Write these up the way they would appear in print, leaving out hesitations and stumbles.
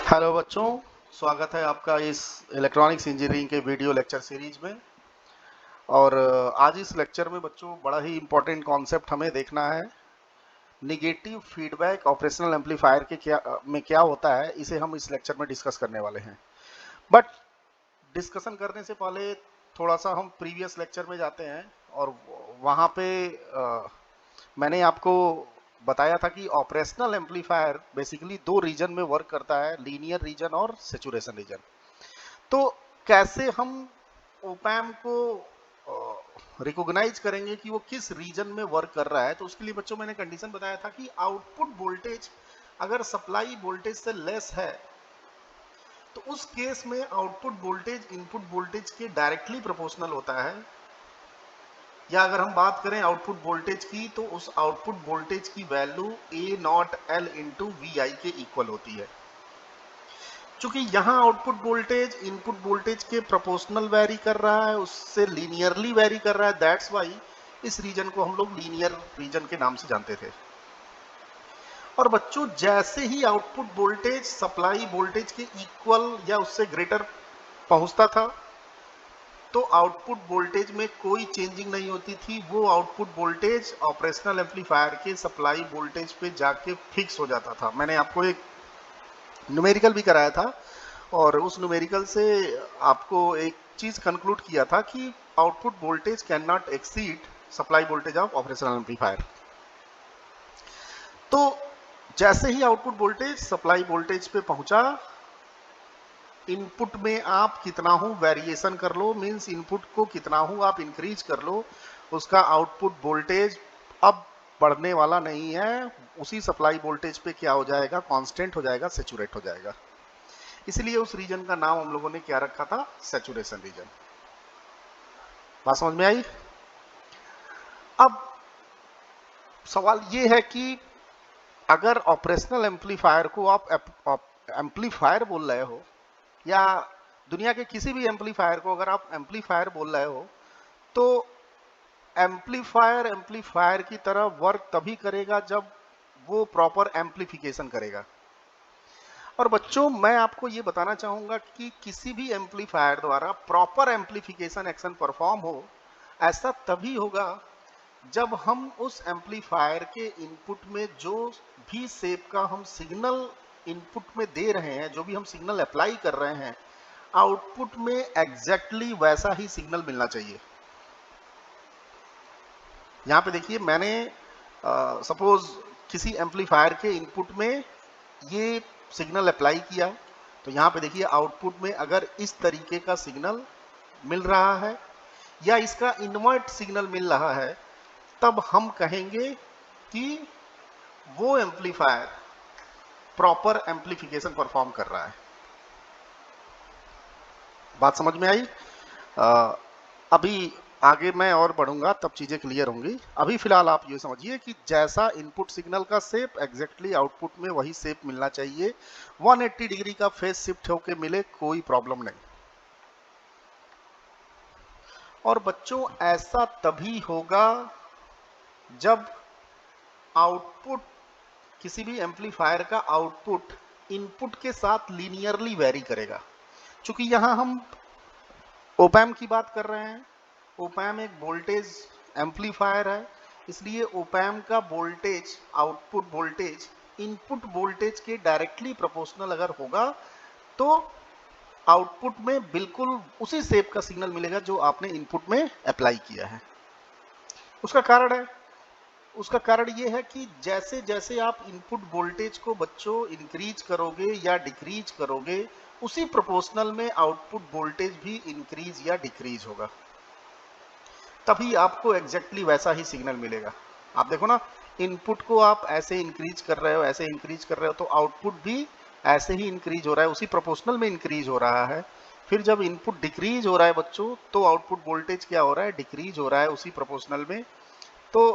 Hello बच्चों, स्वागत है आपका इस इलेक्ट्रॉनिक्स इंजीनियरिंग के वीडियो लेक्चर सीरीज में। और आज इस लेक्चर में बच्चों बड़ा ही इम्पोर्टेंट कॉन्सेप्ट हमें देखना है। निगेटिव फीडबैक ऑपरेशनल एम्पलीफायर के क्या होता है, इसे हम इस लेक्चर में डिस्कस करने वाले हैं। बट डिस्कशन करने से पहले थोड़ा सा हम प्रीवियस लेक्चर में जाते हैं और वहाँ पे मैंने आपको बताया था कि ऑपरेशनल एम्पलीफायर बेसिकली दो रीजन में वर्क करता है, लीनियर रीजन और सैचुरेशन रीजन। तो कैसे हम ओपैम को रिकॉग्नाइज करेंगे कि वो किस रीजन में वर्क कर रहा है, तो उसके लिए बच्चों मैंने कंडीशन बताया था कि आउटपुट वोल्टेज अगर सप्लाई वोल्टेज से लेस है तो उस केस में आउटपुट वोल्टेज इनपुट वोल्टेज के डायरेक्टली प्रोपोर्शनल होता है। या अगर हम बात करें आउटपुट वोल्टेज की तो उस आउटपुट वोल्टेज की value A naught L into V I के इक्वल होती है। चूंकि यहाँ आउटपुट वोल्टेज इनपुट वोल्टेज के प्रोपोर्शनल वेरी कर रहा है, उससे लीनियरली वेरी कर रहा है, दैट्स वाई इस रीजन को हम लोग लीनियर रीजन के नाम से जानते थे। और बच्चों जैसे ही आउटपुट वोल्टेज सप्लाई वोल्टेज के इक्वल या उससे ग्रेटर पहुंचता था तो आउटपुट वोल्टेज में कोई चेंजिंग नहीं होती थी। वो आउटपुट वोल्टेज ऑपरेशनल एम्पलीफायर के सप्लाई वोल्टेज पे जाके फिक्स हो जाता था। मैंने आपको एक न्यूमेरिकल भी कराया था और उस न्यूमेरिकल से आपको एक चीज कंक्लूड किया था कि output voltage can not exceed supply voltage of operational amplifier. तो जैसे ही आउटपुट वोल्टेज सप्लाई वोल्टेज पे पहुंचा, इनपुट में आप कितना हो वेरिएशन कर लो, मींस इनपुट को कितना हो आप इंक्रीज कर लो, उसका आउटपुट वोल्टेज अब बढ़ने वाला नहीं है। उसी सप्लाई वोल्टेज पे क्या हो जाएगा, कांस्टेंट हो जाएगा, सैचुरेट हो जाएगा। इसलिए उस रीजन का नाम हम लोगों ने क्या रखा था, सैचुरेशन रीजन। बात समझ में आई? अब सवाल ये है कि अगर ऑपरेशनल एम्पलीफायर को आप एम्पलीफायर बोल रहे हो या दुनिया के किसी भी एम्पलीफायर को अगर आप एम्पलीफायर बोल रहे हो, तो एम्पलीफायर एम्पलीफायर की तरह वर्क तभी करेगा जब वो प्रॉपर एम्पलीफिकेशन करेगा। और बच्चों मैं आपको ये बताना चाहूंगा कि किसी भी एम्पलीफायर द्वारा प्रॉपर एम्पलीफिकेशन एक्शन परफॉर्म हो, ऐसा तभी होगा जब हम उस एम्पलीफायर के इनपुट में जो भी शेप का हम सिग्नल इनपुट में दे रहे हैं, जो भी हम सिग्नल अप्लाई कर रहे हैं, आउटपुट में एग्जैक्टली वैसा ही सिग्नल मिलना चाहिए। यहाँ पे देखिए मैंने सपोज किसी एम्पलीफायर के इनपुट में ये सिग्नल अप्लाई किया, तो यहाँ पे देखिए आउटपुट में अगर इस तरीके का सिग्नल मिल रहा है या इसका इन्वर्ट सिग्नल मिल रहा है, तब हम कहेंगे कि वो एम्पलीफायर प्रॉपर एम्पलीफिकेशन परफॉर्म कर रहा है। बात समझ में आई? अभी आगे मैं और बढ़ूंगा तब चीजें क्लियर होंगी। अभी फिलहाल आप ये समझिए कि जैसा इनपुट सिग्नल का शेप एग्जैक्टली आउटपुट में वही शेप मिलना चाहिए। 180 डिग्री का फेस शिफ्ट होके मिले कोई प्रॉब्लम नहीं। और बच्चों ऐसा तभी होगा जब आउटपुट किसी भी एम्पलीफायर का आउटपुट इनपुट के साथ लीनियरली वेरी करेगा। चूंकि यहां हम ओपैम की बात कर रहे हैं, ओपैम एक वोल्टेज एम्पलीफायर है, इसलिए ओपैम का voltage output voltage input voltage के डायरेक्टली प्रोपोर्शनल अगर होगा तो आउटपुट में बिल्कुल उसी शेप का सिग्नल मिलेगा जो आपने इनपुट में अप्लाई किया है। उसका कारण ये है कि जैसे जैसे आप इनपुट वोल्टेज को बच्चों इंक्रीज करोगे या डिक्रीज करोगे, उसी प्रोपोर्शनल में आउटपुट वोल्टेज भी इंक्रीज या डिक्रीज होगा, तभी आपको एग्जैक्टली वैसा ही सिग्नल मिलेगा। आप देखो ना, इनपुट को आप ऐसे इंक्रीज कर रहे हो, ऐसे इंक्रीज कर रहे हो, तो आउटपुट भी ऐसे ही इंक्रीज हो रहा है, उसी प्रोपोर्शनल में इंक्रीज हो रहा है। फिर जब इनपुट डिक्रीज हो रहा है बच्चों, तो आउटपुट वोल्टेज क्या हो रहा है, डिक्रीज हो रहा है उसी प्रोपोर्शनल में। तो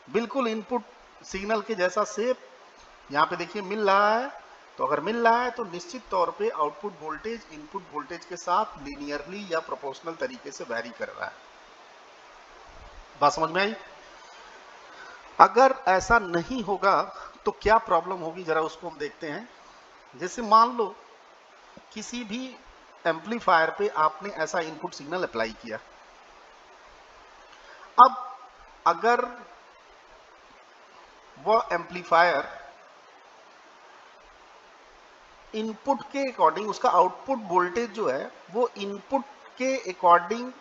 बिल्कुल इनपुट सिग्नल के जैसा शेप यहाँ पे देखिए मिल रहा है। तो अगर मिल रहा है तो निश्चित तौर पे आउटपुट वोल्टेज इनपुट वोल्टेज के साथ लीनियरली या प्रोपोर्शनल तरीके से वैरी कर रहा है। बात समझ में आई? अगर ऐसा नहीं होगा तो क्या प्रॉब्लम होगी, जरा उसको हम देखते हैं। जैसे मान लो किसी भी एम्पलीफायर पे आपने ऐसा इनपुट सिग्नल अप्लाई किया, अब अगर वह एम्पलीफायर इनपुट के अकॉर्डिंग, उसका आउटपुट वोल्टेज जो है वो इनपुट के अकॉर्डिंग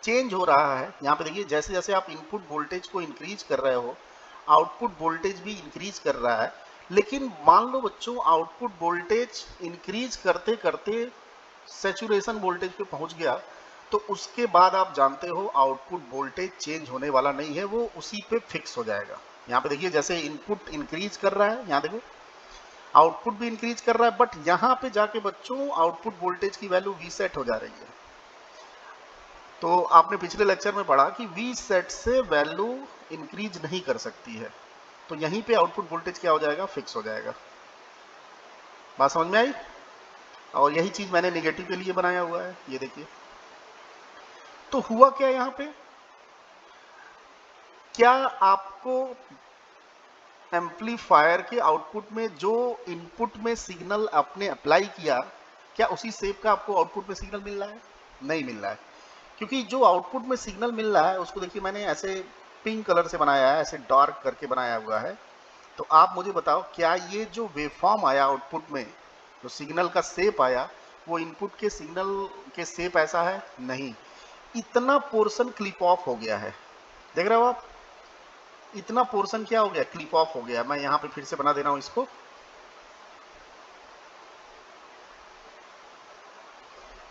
चेंज हो रहा है। यहाँ पे देखिए जैसे जैसे आप इनपुट वोल्टेज को इंक्रीज कर रहे हो, आउटपुट वोल्टेज भी इंक्रीज कर रहा है। लेकिन मान लो बच्चों आउटपुट वोल्टेज इंक्रीज करते करते सैचुरेशन वोल्टेज पे पहुंच गया, तो उसके बाद आप जानते हो आउटपुट वोल्टेज चेंज होने वाला नहीं है, वो उसी पे फिक्स हो जाएगा। यहाँ पे देखिए जैसे इनपुट इंक्रीज कर रहा है, यहाँ देखो आउटपुट भी इंक्रीज कर रहा है, बट यहाँ पे जाके बच्चों आउटपुट वोल्टेज की वैल्यू वी सेट हो जा रही है। तो आपने पिछले लेक्चर में पढ़ा कि वी सेट से वैल्यू इंक्रीज नहीं कर सकती है, तो यहीं पे आउटपुट वोल्टेज क्या हो जाएगा, फिक्स हो जाएगा। बात समझ में आई? और यही चीज मैंने नेगेटिव के लिए बनाया हुआ है, ये देखिए। तो हुआ क्या यहाँ पे, क्या आपको एम्पलीफायर के आउटपुट में जो इनपुट में सिग्नल आपने अप्लाई किया, क्या उसी शेप का आपको आउटपुट में सिग्नल मिल रहा है? नहीं मिल रहा है, क्योंकि जो आउटपुट में सिग्नल मिल रहा है उसको देखिए मैंने ऐसे पिंक कलर से बनाया है, ऐसे डार्क करके बनाया हुआ है। तो आप मुझे बताओ क्या ये जो वेवफॉर्म आया आउटपुट में, जो सिग्नल का शेप आया, वो इनपुट के सिग्नल के शेप ऐसा है? नहीं, इतना पोर्शन क्लिप ऑफ हो गया है। देख रहे हो आप, इतना पोर्शन क्या हो गया, क्लिप ऑफ हो गया। मैं यहां पे फिर से बना दे रहा हूं इसको।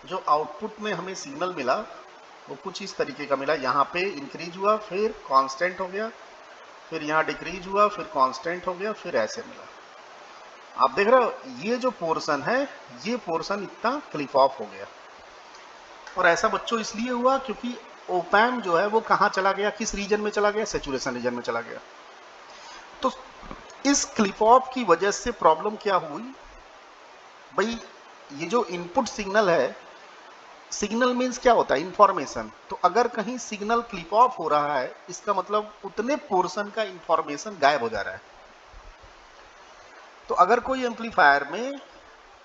जो आउटपुट में हमें सिग्नल मिला वो कुछ इस तरीके का मिला, यहाँ पे इंक्रीज हुआ, फिर कांस्टेंट हो गया, फिर यहाँ डिक्रीज हुआ, फिर कांस्टेंट हो गया, फिर ऐसे मिला। आप देख रहे हो ये जो पोर्शन है, ये पोर्शन इतना क्लिप ऑफ हो गया। और ऐसा बच्चों इसलिए हुआ क्योंकि ओपैम जो है वो कहाँ चला गया, किस रीजन में चला गया, सैचुरेशन रीजन में चला गया। तो इस क्लिप ऑफ की वजह से प्रॉब्लम क्या हुई भाई, ये जो इनपुट सिग्नल है, सिग्नल मीन्स क्या होता है, इंफॉर्मेशन। तो अगर कहीं सिग्नल क्लिप ऑफ हो रहा है, इसका मतलब उतने पोर्शन का इंफॉर्मेशन गायब हो जा रहा है। तो अगर कोई एम्पलीफायर में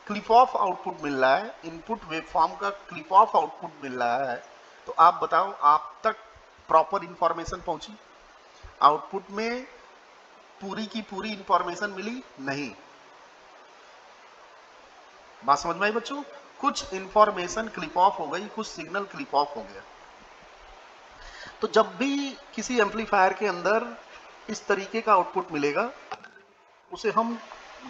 क्लिप ऑफ आउटपुट मिल रहा है, इनपुट वेवफॉर्म का क्लिप ऑफ आउटपुट मिल रहा है, तो आप बताओ आप तक प्रॉपर इंफॉर्मेशन पहुंची? आउटपुट में पूरी की पूरी इंफॉर्मेशन मिली नहीं। बात समझ में आई बच्चों? कुछ इंफॉर्मेशन क्लिप ऑफ हो गई, कुछ सिग्नल क्लिप ऑफ हो गया। तो जब भी किसी एम्पलीफायर के अंदर इस तरीके का आउटपुट मिलेगा, उसे हम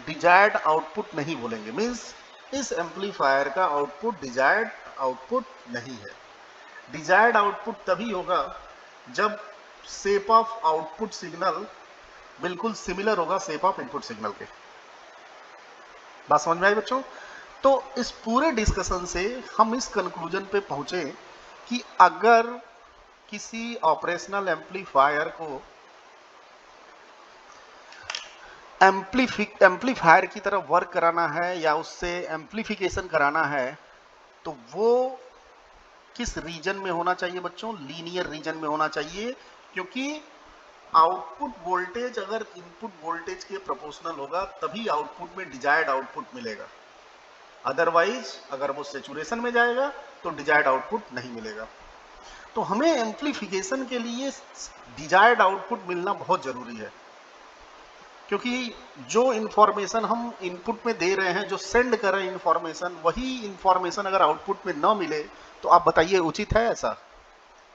डिजायर्ड आउटपुट नहीं बोलेंगे। मींस इस एम्पलीफायर का आउटपुट डिजायर्ड आउटपुट नहीं है। डिजायर्ड आउटपुट तभी होगा जब शेप ऑफ आउटपुट सिग्नल बिल्कुल सिमिलर होगा शेप ऑफ इनपुट सिग्नल के। बात समझ में आई बच्चों? तो इस पूरे डिस्कशन से हम इस कंक्लूजन पे पहुंचे कि अगर किसी ऑपरेशनल एम्पलीफायर को एम्पलीफायर की तरह वर्क कराना है या उससे एम्पलीफिकेशन कराना है, तो वो किस रीजन में होना चाहिए बच्चों? लीनियर रीजन में होना चाहिए, क्योंकि आउटपुट वोल्टेज अगर इनपुट वोल्टेज के प्रोपोर्शनल होगा तभी आउटपुट में डिजायर्ड आउटपुट मिलेगा। अदरवाइज अगर वो सैचुरेशन में जाएगा तो डिजायर्ड आउटपुट नहीं मिलेगा। तो हमें एम्पलीफिकेशन के लिए डिजायर्ड आउटपुट मिलना बहुत जरूरी है, क्योंकि जो इंफॉर्मेशन हम इनपुट में दे रहे हैं, जो सेंड कर रहे हैं इंफॉर्मेशन, वही इंफॉर्मेशन अगर आउटपुट में न मिले तो आप बताइए उचित है ऐसा?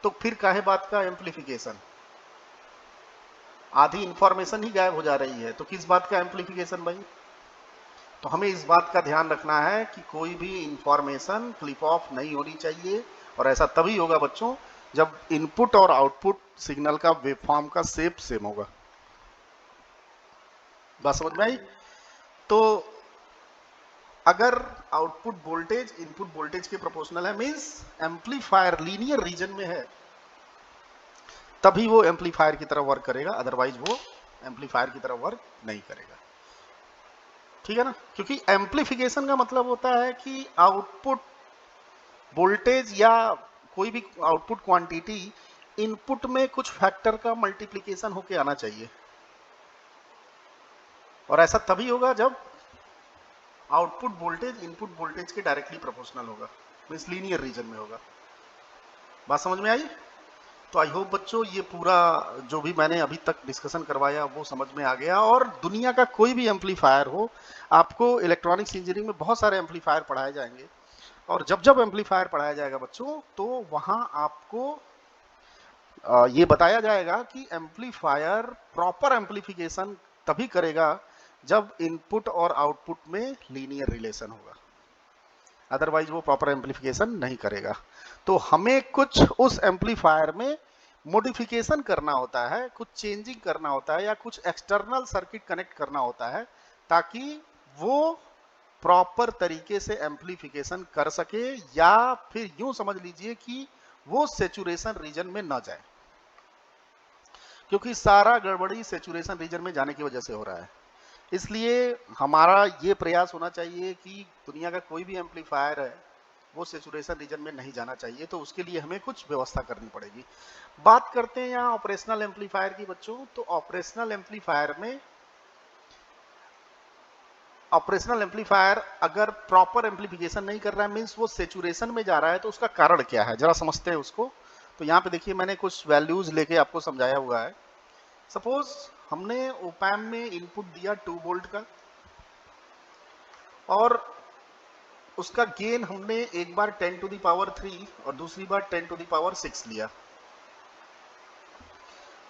तो फिर काहे बात का एम्पलीफिकेशन? आधी इंफॉर्मेशन ही गायब हो जा रही है, तो किस बात का एम्पलीफिकेशन भाई? तो हमें इस बात का ध्यान रखना है कि कोई भी इंफॉर्मेशन क्लिप ऑफ नहीं होनी चाहिए। और ऐसा तभी होगा बच्चों जब इनपुट और आउटपुट सिग्नल का वेवफॉर्म का शेप सेम होगा। बात समझ में आई? तो अगर आउटपुट वोल्टेज इनपुट वोल्टेज के प्रोपोर्शनल है, मींस एम्पलीफायर लीनियर रीजन में है, तभी वो एम्पलीफायर की तरह वर्क करेगा, अदरवाइज वो एम्पलीफायर की तरह वर्क नहीं करेगा। ठीक है ना? क्योंकि एम्पलीफिकेशन का मतलब होता है कि आउटपुट वोल्टेज या कोई भी आउटपुट क्वांटिटी इनपुट में कुछ फैक्टर का मल्टीप्लिकेशन होके आना चाहिए। और ऐसा तभी होगा जब आउटपुट वोल्टेज इनपुट वोल्टेज के डायरेक्टली प्रोपोर्शनल होगा, मीन्स लीनियर रीजन में होगा। बात समझ में आई? तो आई होप बच्चों ये पूरा जो भी मैंने अभी तक डिस्कशन करवाया वो समझ में आ गया। और दुनिया का कोई भी एम्पलीफायर हो, आपको इलेक्ट्रॉनिक्स इंजीनियरिंग में बहुत सारे एम्पलीफायर पढ़ाए जाएंगे, और जब जब एम्पलीफायर पढ़ाया जाएगा बच्चों, तो वहां आपको ये बताया जाएगा कि एम्पलीफायर प्रॉपर एम्पलीफिकेशन तभी करेगा जब इनपुट और आउटपुट में लीनियर रिलेशन होगा, अदरवाइज वो प्रॉपर एम्पलीफिकेशन नहीं करेगा। तो हमें कुछ उस एम्पलीफायर में मॉडिफिकेशन करना होता है, कुछ चेंजिंग करना होता है, या कुछ एक्सटर्नल सर्किट कनेक्ट करना होता है ताकि वो प्रॉपर तरीके से एम्पलीफिकेशन कर सके, या फिर यूं समझ लीजिए कि वो सैचुरेशन रीजन में न जाए, क्योंकि सारा गड़बड़ी सैचुरेशन रीजन में जाने की वजह से हो रहा है। इसलिए हमारा ये प्रयास होना चाहिए कि दुनिया का कोई भी एम्पलीफायर है वो सैचुरेशन रीजन में नहीं जाना चाहिए, तो उसके लिए हमें कुछ व्यवस्था करनी पड़ेगी। बात करते हैं यहाँ ऑपरेशनल एम्पलीफायर की बच्चों। तो ऑपरेशनल एम्पलीफायर अगर प्रॉपर एम्पलीफिकेशन नहीं कर रहा है, मीन्स वो सैचुरेशन में जा रहा है, तो उसका कारण क्या है जरा समझते हैं उसको। तो यहाँ पे देखिए मैंने कुछ वैल्यूज लेके आपको समझाया हुआ है। सपोज हमने ओपैम्प में इनपुट दिया 2 वोल्ट का, और उसका गेन हमने एक बार 10 टू द पावर 3 और दूसरी बार 10 टू द पावर 6 लिया।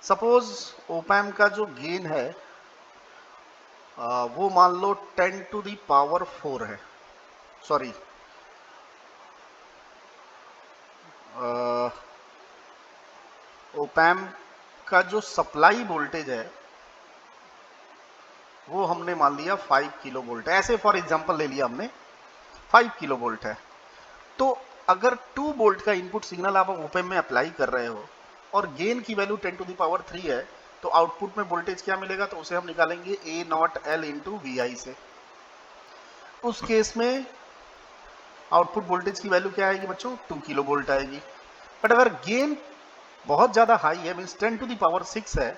सपोज ओपैम्प का जो गेन है वो मान लो 10 टू द पावर 4 है, सॉरी ओपैम्प का जो सप्लाई वोल्टेज है वो हमने मान लिया 5 किलो वोल्ट है, ऐसे फॉर एग्जांपल ले लिया हमने 5 किलो वोल्ट है। तो अगर 2 वोल्ट का इनपुट सिग्नल आप ओपैम्प में अप्लाई कर रहे हो और गेन की वैल्यू 10 टू द पावर 3 है, तो आउटपुट में वोल्टेज क्या मिलेगा? तो उसे हम निकालेंगे A not L into VI से। उस केस में आउटपुट वोल्टेज की वैल्यू क्या आएगी बच्चों? 2 किलो वोल्ट आएगी। बट अगर गेन बहुत ज्यादा हाई है, मीन्स 10 टू द पावर 6 है,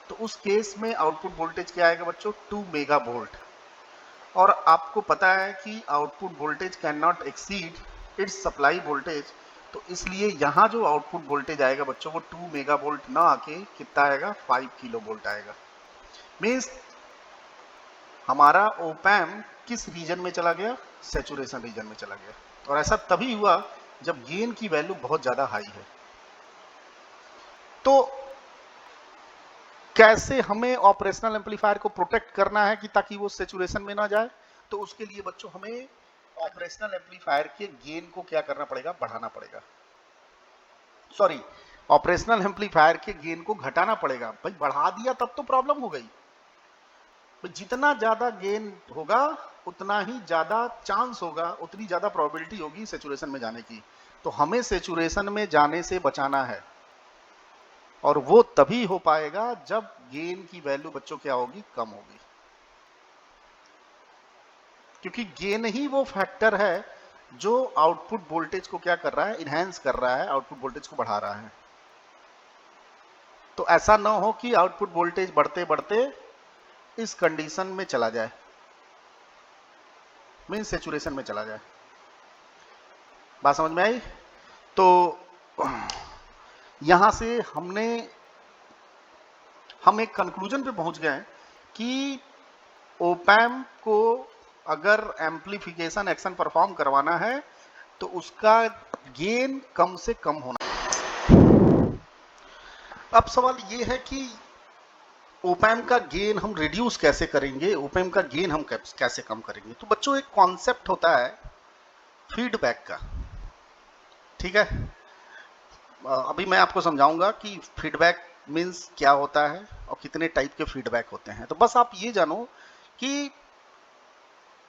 तो उस केस में आउटपुट वोल्टेज क्या आएगा बच्चों? 2 मेगा वोल्ट। और आपको पता है कि output voltage can not exceed it's supply voltage, तो इसलिए यहाँ जो आउटपुट वोल्टेज आएगा बच्चों वो 2 मेगा वोल्ट ना आके कितना आएगा? 5 किलो वोल्ट आएगा। मीन्स हमारा ओपैम्प किस रीजन में चला गया? सैचुरेशन रीजन में चला गया। और ऐसा तभी हुआ जब गेन की वैल्यू बहुत ज्यादा हाई है। तो कैसे हमें ऑपरेशनल एम्पलीफायर को प्रोटेक्ट करना है कि ताकि वो सैचुरेशन में ना जाए? तो उसके लिए बच्चों हमें ऑपरेशनल एम्पलीफायर के गेन को क्या करना पड़ेगा? बढ़ाना पड़ेगा। सॉरी, ऑपरेशनल एम्पलीफायर के गेन को घटाना पड़ेगा। भाई बढ़ा दिया तब तो प्रॉब्लम हो गई। जितना ज्यादा गेन होगा उतना ही ज्यादा चांस होगा, उतनी ज्यादा प्रोबेबिलिटी होगी सैचुरेशन में जाने की। तो हमें सैचुरेशन में जाने से बचाना है, और वो तभी हो पाएगा जब गेन की वैल्यू बच्चों क्या होगी? कम होगी। क्योंकि गेन ही वो फैक्टर है जो आउटपुट वोल्टेज को क्या कर रहा है? इनहैंस कर रहा है, आउटपुट वोल्टेज को बढ़ा रहा है। तो ऐसा ना हो कि आउटपुट वोल्टेज बढ़ते बढ़ते इस कंडीशन में चला जाए, मीन्स सैचुरेशन में चला जाए। बात समझ में आई? तो यहां से हम एक कंक्लूजन पे पहुंच गए कि ओपैम्प को अगर एम्पलीफिकेशन एक्शन परफॉर्म करवाना है तो उसका गेन कम से कम होना। अब सवाल ये है कि ओपैम्प का गेन हम रिड्यूस कैसे करेंगे, ओपैम्प का गेन हम कैसे कम करेंगे? तो बच्चों एक कॉन्सेप्ट होता है फीडबैक का, ठीक है? अभी मैं आपको समझाऊंगा कि फीडबैक मीन्स क्या होता है और कितने टाइप के फीडबैक होते हैं। तो बस आप ये जानो कि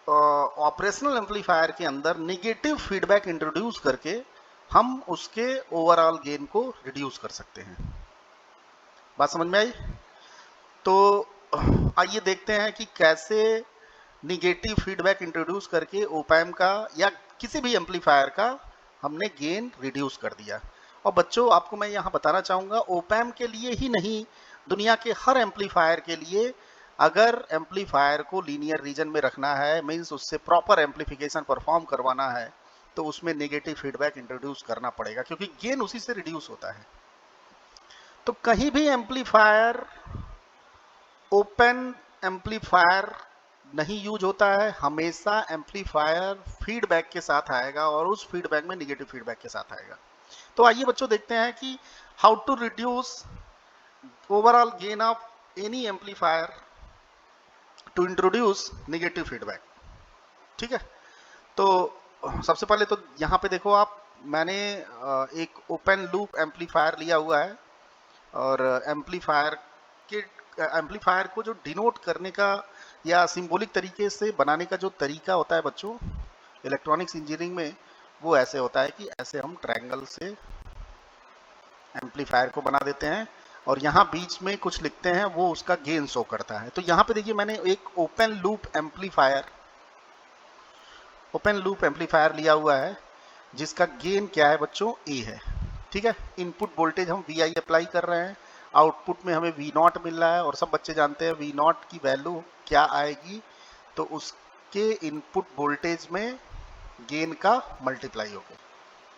ऑपरेशनल एम्पलीफायर के अंदर नेगेटिव फीडबैक इंट्रोड्यूस करके हम उसके ओवरऑल गेन को रिड्यूस कर सकते हैं। बात समझ में आई? तो आइए देखते हैं कि कैसे नेगेटिव फीडबैक इंट्रोड्यूस करके ओपैम्प का या किसी भी एम्पलीफायर का हमने गेन रिड्यूस कर दिया। और बच्चों आपको मैं यहाँ बताना चाहूँगा, ओपैम्प के लिए ही नहीं, दुनिया के हर एम्पलीफायर के लिए अगर एम्पलीफायर को लीनियर रीजन में रखना है, मीन्स उससे प्रॉपर एम्पलीफिकेशन परफॉर्म करवाना है, तो उसमें नेगेटिव फीडबैक इंट्रोड्यूस करना पड़ेगा, क्योंकि गेन उसी से रिड्यूस होता है। तो कहीं भी एम्पलीफायर ओपन एम्पलीफायर नहीं यूज होता है, हमेशा एम्पलीफायर फीडबैक के साथ आएगा और उस फीडबैक में नेगेटिव फीडबैक के साथ आएगा। तो आइए बच्चों देखते हैं कि how to reduce overall gain of any amplifier to introduce negative feedback. ठीक है, तो सबसे पहले तो यहाँ पे देखो आप, मैंने एक ओपन लूप एम्पलीफायर लिया हुआ है और एम्पलीफायर को जो डिनोट करने का या सिंबॉलिक तरीके से बनाने का जो तरीका होता है बच्चों इलेक्ट्रॉनिक्स इंजीनियरिंग में, वो ऐसे होता है कि ऐसे हम ट्रायंगल से एम्पलीफायर को बना देते हैं और यहाँ बीच में कुछ लिखते हैं, वो उसका गेन शो करता है। तो यहाँ पे देखिए मैंने एक ओपन लूप एम्पलीफायर लिया हुआ है जिसका गेन क्या है बच्चों, ए है। ठीक है, इनपुट वोल्टेज हम वी आई अप्लाई कर रहे हैं, आउटपुट में हमें वी नॉट मिल रहा है और सब बच्चे जानते हैं वी नॉट की वैल्यू क्या आएगी, तो उसके इनपुट वोल्टेज में गेन का मल्टीप्लाई होगा।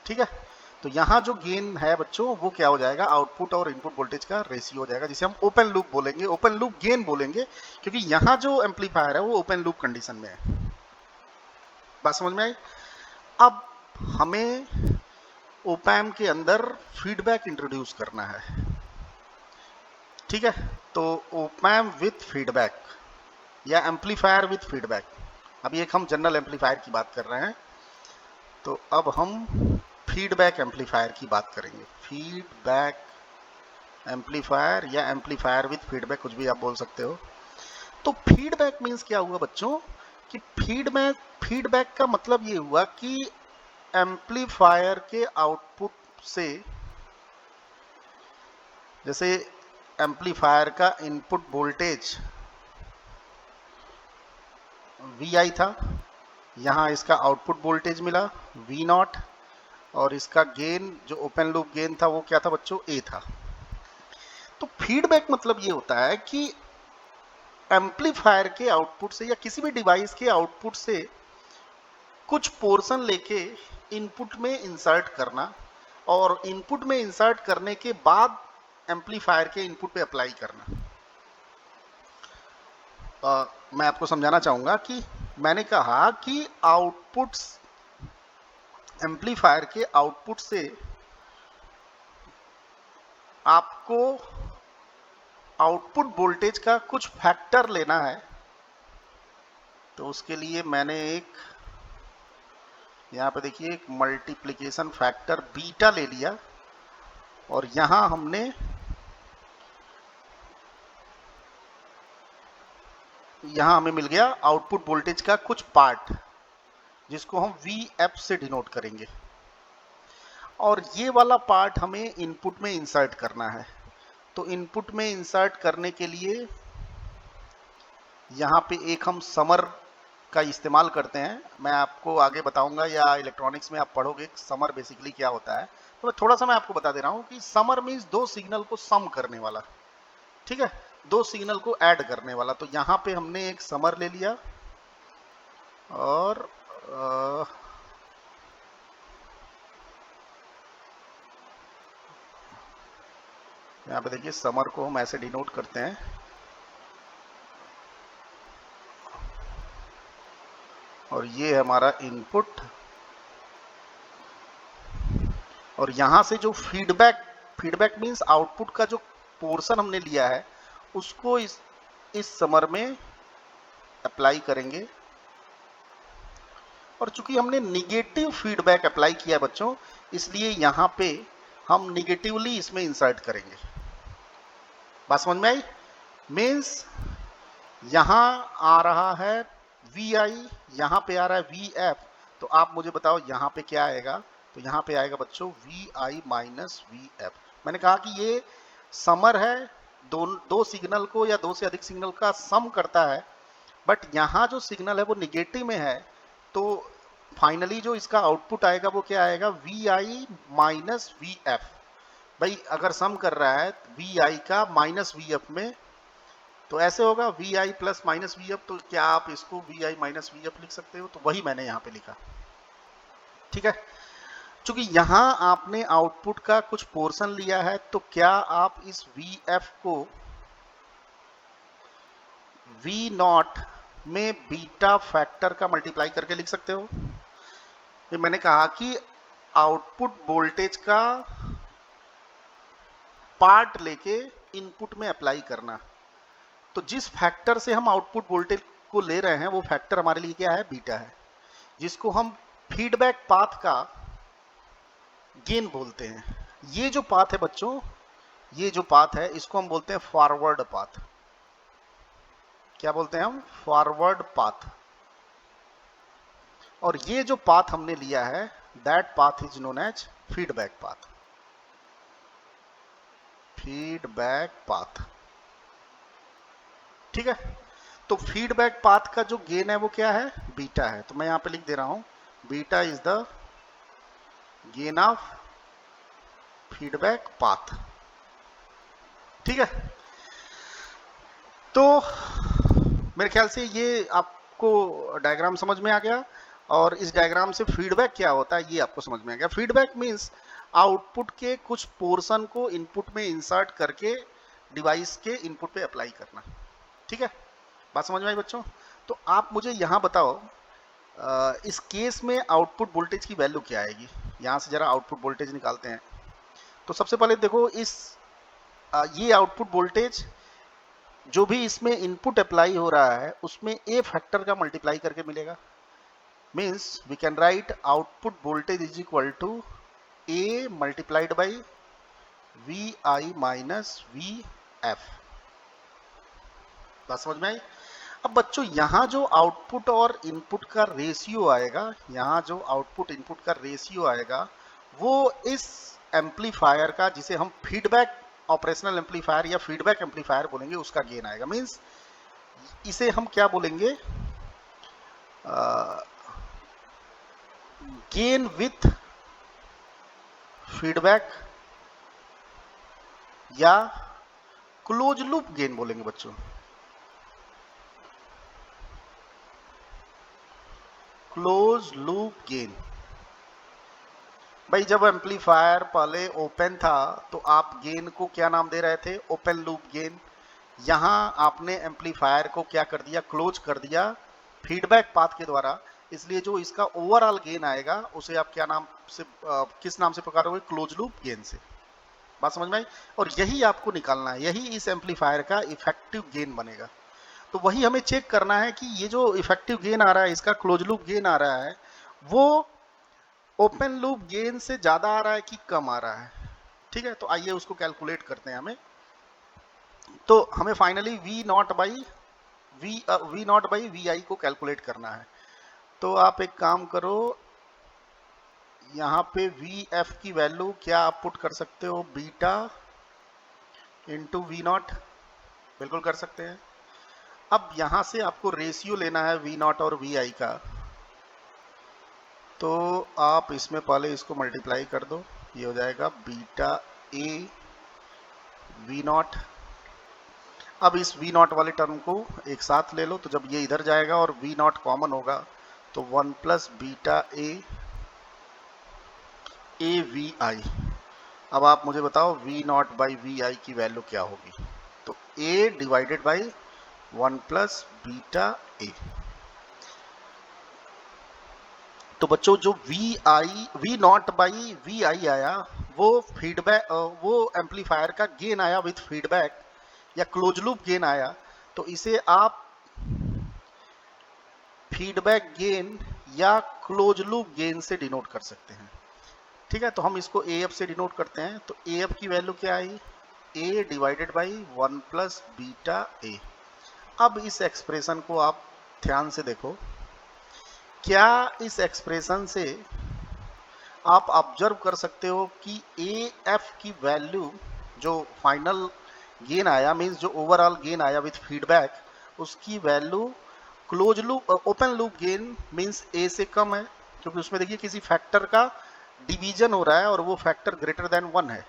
ठीक है, तो यहाँ जो गेन है बच्चों वो क्या हो जाएगा, आउटपुट और इनपुट वोल्टेज का रेशियो हो जाएगा, जिसे हम ओपन लूप बोलेंगे, ओपन लूप गेन बोलेंगे, क्योंकि यहाँ जो एम्पलीफायर है वो ओपन लूप कंडीशन में है। बात समझ में आई? अब हमें ओपैम के अंदर फीडबैक इंट्रोड्यूस करना है। ठीक है, तो ओपैम विथ फीडबैक या एम्पलीफायर विथ फीडबैक, अभी एक हम जनरल एम्पलीफायर की बात कर रहे हैं, तो अब हम फीडबैक एम्पलीफायर की बात करेंगे। फीडबैक एम्पलीफायर या एम्पलीफायर विथ फीडबैक, कुछ भी आप बोल सकते हो। तो फीडबैक मीन्स क्या हुआ बच्चों कि फीडबैक का मतलब ये हुआ कि एम्पलीफायर के आउटपुट से, जैसे एम्पलीफायर का इनपुट वोल्टेज वी आई था, यहाँ इसका आउटपुट वोल्टेज मिला वी नॉट, और इसका गेन जो ओपन लूप गेन था वो क्या था बच्चों, ए था। तो फीडबैक मतलब ये होता है कि एम्पलीफायर के आउटपुट से या किसी भी डिवाइस के आउटपुट से कुछ पोर्शन लेके इनपुट में इंसर्ट करना और इनपुट में इंसर्ट करने के बाद एम्पलीफायर के इनपुट पे अप्लाई करना। मैं आपको समझाना चाहूंगा कि मैंने कहा कि आउटपुट्स, एम्पलीफायर के आउटपुट से आपको आउटपुट वोल्टेज का कुछ फैक्टर लेना है, तो उसके लिए मैंने एक, यहाँ पे देखिए एक मल्टीप्लिकेशन फैक्टर बीटा ले लिया और यहाँ हमने हमें मिल गया आउटपुट वोल्टेज का कुछ पार्ट जिसको हम वी एफ से डिनोट करेंगे, और ये वाला पार्ट हमें इनपुट में इंसर्ट करना है। तो इनपुट में इंसर्ट करने के लिए यहाँ पे एक हम समर का इस्तेमाल करते हैं, मैं आपको आगे बताऊंगा या इलेक्ट्रॉनिक्स में आप पढ़ोगे समर बेसिकली क्या होता है, तो मैं थोड़ा सा मैं आपको बता दे रहा हूँ कि समर मीन्स दो सिग्नल को सम करने वाला। ठीक है, दो सिग्नल को ऐड करने वाला। तो यहाँ पे हमने एक समर ले लिया और यहाँ पे देखिए समर को हम ऐसे डिनोट करते हैं, और ये है हमारा इनपुट, और यहाँ से जो फीडबैक मीन्स आउटपुट का जो पोर्शन हमने लिया है उसको इस समर में अप्लाई करेंगे। और चूंकि हमने निगेटिव फीडबैक अप्लाई किया है बच्चों, इसलिए यहाँ पे हम निगेटिवली इसमें इंसर्ट करेंगे। बात समझ में आई? मीन्स यहाँ आ रहा है वी आई, यहाँ पे आ रहा है वी एफ, तो आप मुझे बताओ यहाँ पे क्या आएगा, तो यहाँ पे आएगा बच्चों V I minus V F. मैंने कहा कि ये समर है, दो सिग्नल को या दो से अधिक सिग्नल का सम करता है, बट यहाँ जो सिग्नल है वो निगेटिव में है, तो फाइनली जो इसका आउटपुट आएगा वो क्या आएगा, V I minus V F. भाई अगर सम कर रहा है वी आई का माइनस वी एफ में तो ऐसे होगा V I plus minus V F, तो क्या आप इसको V I minus V F लिख सकते हो? तो वही मैंने यहाँ पे लिखा, ठीक है। चूंकि यहाँ आपने आउटपुट का कुछ पोर्शन लिया है, तो क्या आप इस वी एफ को वी नॉट में बीटा फैक्टर का मल्टीप्लाई करके लिख सकते हो? ये मैंने कहा कि आउटपुट वोल्टेज का पार्ट लेके इनपुट में अप्लाई करना। तो जिस फैक्टर से हम आउटपुट वोल्टेज को ले रहे हैं वो फैक्टर हमारे लिए क्या है? बीटा है, जिसको हम फीडबैक पाथ का गेन बोलते हैं। ये जो पाथ है बच्चों, ये जो पाथ है इसको हम बोलते हैं फॉरवर्ड पाथ। क्या बोलते हैं हम? Forward path. और ये जो पाथ हमने लिया है that path is known as feedback path. Feedback path, ठीक है। तो फीडबैक पाथ का जो गेन है वो क्या है? बीटा है। तो मैं यहां पे लिख दे रहा हूं beta is the gain of feedback path, ठीक है। तो मेरे ख्याल से ये आपको डायग्राम समझ में आ गया, और इस डायग्राम से फीडबैक क्या होता है ये आपको समझ में आ गया। फीडबैक मीन्स आउटपुट के कुछ पोर्शन को इनपुट में इंसर्ट करके डिवाइस के इनपुट पे अप्लाई करना, ठीक है। बात समझ में आई बच्चों? तो आप मुझे यहाँ बताओ, इस केस में आउटपुट वोल्टेज की वैल्यू क्या आएगी? यहाँ से जरा आउटपुट वोल्टेज निकालते हैं। तो सबसे पहले देखो ये आउटपुट वोल्टेज जो भी इसमें इनपुट अप्लाई हो रहा है उसमें ए फैक्टर का मल्टीप्लाई करके मिलेगा। Means we can write output voltage is equal to A multiplied by we I minus V F. बात समझ में आई? अब बच्चों यहाँ जो आउटपुट और इनपुट का रेशियो आएगा, यहाँ जो आउटपुट इनपुट का रेशियो आएगा वो इस एम्पलीफायर का, जिसे हम फीडबैक ऑपरेशनल एम्पलीफायर या फीडबैक एम्पलीफायर बोलेंगे, उसका गेन आएगा। मीन्स इसे हम क्या बोलेंगे? गेन विथ फीडबैक या क्लोज लूप गेन बोलेंगे बच्चों। Close loop gain. भाई जब एम्पलीफायर पहले ओपन था तो आप गेन को क्या नाम दे रहे थे? Open loop gain. यहाँ आपने एम्पलीफायर को क्या कर दिया? क्लोज कर दिया फीडबैक पाथ के द्वारा। इसलिए जो इसका ओवरऑल गेन आएगा उसे आप क्या नाम से, किस नाम से पुकारोगे? क्लोज लूप गेन से। बात समझ में आई? और यही आपको निकालना है, यही इस एम्पलीफायर का इफेक्टिव गेन बनेगा। तो वही हमें चेक करना है कि ये जो इफेक्टिव गेन आ रहा है, इसका क्लोज लूप गेन आ रहा है, वो ओपन लूप गेन से ज्यादा आ रहा है कि कम आ रहा है, ठीक है। तो आइए उसको कैलकुलेट करते हैं हमें। तो हमें finally V not by we I को कैलकुलेट करना है। तो आप एक काम करो, यहाँ पे वी एफ की वैल्यू क्या आप पुट कर सकते हो? बीटा इंटू वी नॉट, बिल्कुल कर सकते हैं। अब यहाँ से आपको रेशियो लेना है वी नॉट और वी आई का, तो आप इसमें पहले इसको मल्टीप्लाई कर दो, ये हो जाएगा बीटा ए वी नॉट। अब इस वी नॉट वाले टर्म को एक साथ ले लो, तो जब ये इधर जाएगा और वी नॉट कॉमन होगा तो 1 plus beta A V I. अब आप मुझे बताओ V not by we I की वैल्यू क्या होगी? तो A divided by 1 plus beta A. तो बच्चों जो वी नॉट बाई वी आई आया वो फीडबैक, वो एम्पलीफायर का गेन आया विथ फीडबैक या क्लोज लूप गेन आया। तो इसे आप फीडबैक गेन या क्लोज लूप गेन से डिनोट कर सकते हैं, ठीक है। तो हम इसको ए एफ से डिनोट करते हैं। तो ए एफ की वैल्यू क्या आई? A divided by 1 plus beta A. अब इस एक्सप्रेशन को आप ध्यान से देखो, क्या इस एक्सप्रेशन से आप ऑब्जर्व कर सकते हो कि ए एफ की वैल्यू जो फाइनल गेन आया, मीन्स जो ओवरऑल गेन आया विथ फीडबैक, उसकी value close loop open loop gain means A से कम है, क्योंकि उसमें देखिए किसी फैक्टर का डिवीजन हो रहा है और वो फैक्टर ग्रेटर देन 1 है,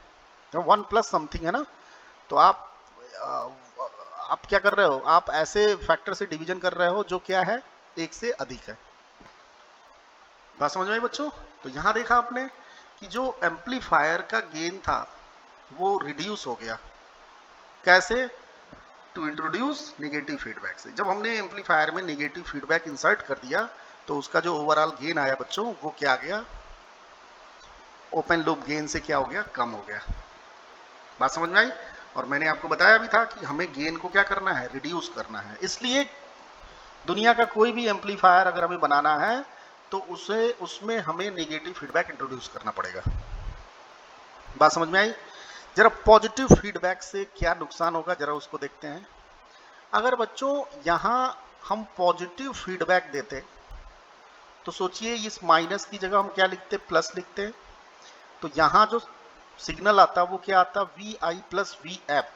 तो 1 प्लस समथिंग है ना। तो आप क्या कर रहे हो, आप ऐसे फैक्टर से डिवीजन कर रहे हो जो क्या है, एक से अधिक है। बात समझ में आई बच्चों? तो यहां देखा आपने कि जो एम्पलीफायर का गेन था वो रिड्यूस हो गया। कैसे? टू इंट्रोड्यूस नेगेटिव फीडबैक से। जब हमने एम्पलीफायर में नेगेटिव फीडबैक इंसर्ट कर दिया तो उसका जो ओवरऑल गेन आया बच्चों, वो क्या आ गया, ओपन लूप गेन से क्या हो गया, कम हो गया। बात समझ में आई? और मैंने आपको बताया भी था कि हमें गेन को क्या करना है, रिड्यूस करना है। इसलिए दुनिया का कोई भी एम्पलीफायर अगर हमें बनाना है तो उसमें हमें नेगेटिव फीडबैक इंट्रोड्यूस करना पड़ेगा। बात समझ में आई? जरा पॉजिटिव फीडबैक से क्या नुकसान होगा जरा उसको देखते हैं। अगर बच्चों यहां हम पॉजिटिव फीडबैक देते तो सोचिए इस माइनस की जगह हम क्या लिखते, प्लस लिखते। तो यहां जो सिग्नल आता वो क्या आता, V I plus V F.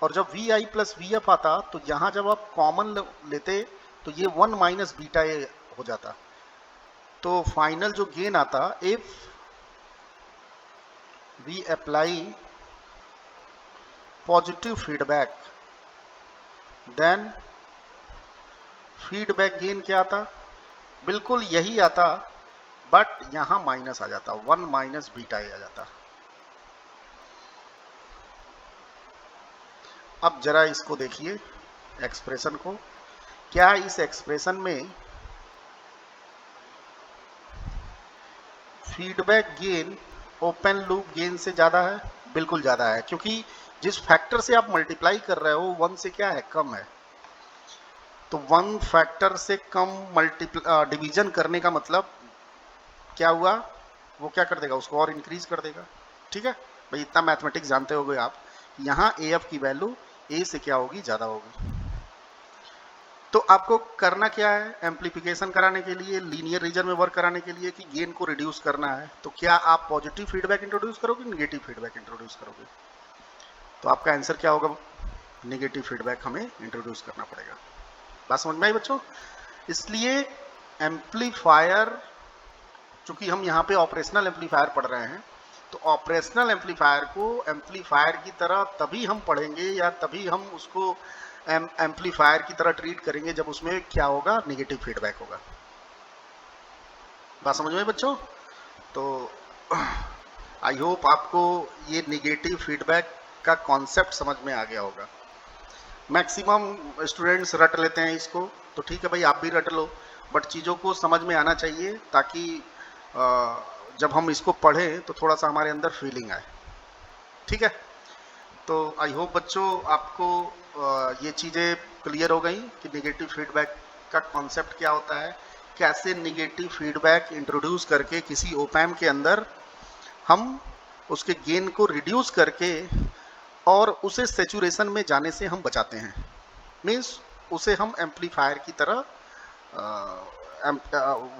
और जब V I plus V F आता तो यहां जब आप कॉमन लेते तो ये 1 माइनस बीटा ए हो जाता। तो फाइनल जो गेन आता, if we apply positive feedback then feedback gain क्या आता, बिल्कुल यही आता, बट यहां माइनस आ जाता, 1 माइनस बीटा ए आ जाता। अब जरा इसको देखिए एक्सप्रेशन को, क्या इस एक्सप्रेशन में feedback gain open loop gain से ज्यादा है? बिल्कुल ज्यादा है, क्योंकि जिस फैक्टर से आप मल्टीप्लाई कर रहे हो 1 से क्या है, कम है। तो 1 फैक्टर से कम डिवीजन करने का मतलब क्या हुआ, वो क्या कर देगा, उसको और इंक्रीज कर देगा। ठीक है भाई, इतना मैथमेटिक्स जानते होगे आप। यहाँ ए एफ की वैल्यू ए से क्या होगी, ज्यादा होगी। तो आपको करना क्या है, एम्प्लीफिकेशन कराने के लिए, लीनियर रीजन में वर्क कराने के लिए, कि गेन को रिड्यूस करना है, तो क्या आप पॉजिटिव फीडबैक इंट्रोड्यूस करोगे, नेगेटिव फीडबैक इंट्रोड्यूस करोगे? तो आपका आंसर क्या होगा, नेगेटिव फीडबैक हमें इंट्रोड्यूस करना पड़ेगा। बात समझ में आई बच्चों? इसलिए एम्पलीफायर, चूंकि हम यहाँ पे ऑपरेशनल एम्पलीफायर पढ़ रहे हैं, तो ऑपरेशनल एम्पलीफायर को एम्पलीफायर की तरह तभी हम पढ़ेंगे या तभी हम उसको एम्पलीफायर की तरह ट्रीट करेंगे जब उसमें क्या होगा, नेगेटिव फीडबैक होगा। बात समझ में बच्चों? तो आई होप आपको ये नेगेटिव फीडबैक का कॉन्सेप्ट समझ में आ गया होगा। मैक्सिमम स्टूडेंट्स रट लेते हैं इसको, तो ठीक है भाई, आप भी रट लो, बट चीज़ों को समझ में आना चाहिए ताकि जब हम इसको पढ़ें तो थोड़ा सा हमारे अंदर फीलिंग आए। ठीक है, तो आई होप बच्चों आपको ये चीज़ें क्लियर हो गई कि नेगेटिव फीडबैक का कॉन्सेप्ट क्या होता है, कैसे नेगेटिव फीडबैक इंट्रोड्यूस करके किसी ओपैम्प के अंदर हम उसके गेन को रिड्यूस करके और उसे सैचुरेशन में जाने से हम बचाते हैं। मीन्स उसे हम एम्पलीफायर की तरह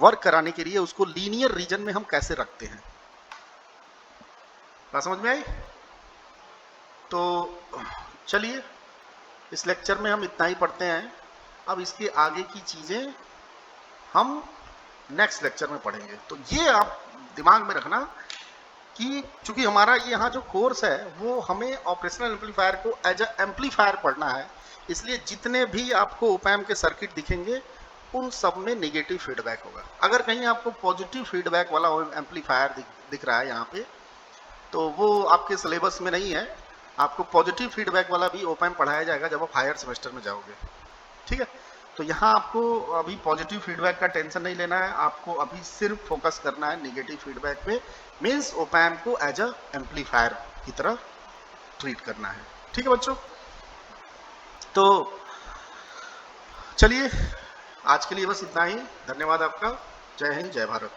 वर्क कराने के लिए उसको लीनियर रीजन में हम कैसे रखते हैं। बात समझ में आई? तो चलिए इस लेक्चर में हम इतना ही पढ़ते हैं। अब इसके आगे की चीज़ें हम नेक्स्ट लेक्चर में पढ़ेंगे। तो ये आप दिमाग में रखना कि चूंकि हमारा ये यहाँ जो कोर्स है वो हमें ऑपरेशनल एम्पलीफायर को एज अ एम्पलीफायर पढ़ना है, इसलिए जितने भी आपको ओपैम्प के सर्किट दिखेंगे उन सब में नेगेटिव फीडबैक होगा। अगर कहीं आपको पॉजिटिव फीडबैक वाला एम्पलीफायर दिख रहा है यहाँ पे, तो वो आपके सिलेबस में नहीं है। आपको पॉजिटिव फीडबैक वाला भी ओपैम्प पढ़ाया जाएगा जब आप हायर सेमेस्टर में जाओगे। ठीक है, तो यहाँ आपको अभी पॉजिटिव फीडबैक का टेंशन नहीं लेना है, आपको अभी सिर्फ फोकस करना है नेगेटिव फीडबैक पे। मीन्स ओपैम्प को एज अ एम्पलीफायर की तरह ट्रीट करना है। ठीक है बच्चों, तो चलिए आज के लिए बस इतना ही। धन्यवाद आपका। जय हिंद, जय भारत।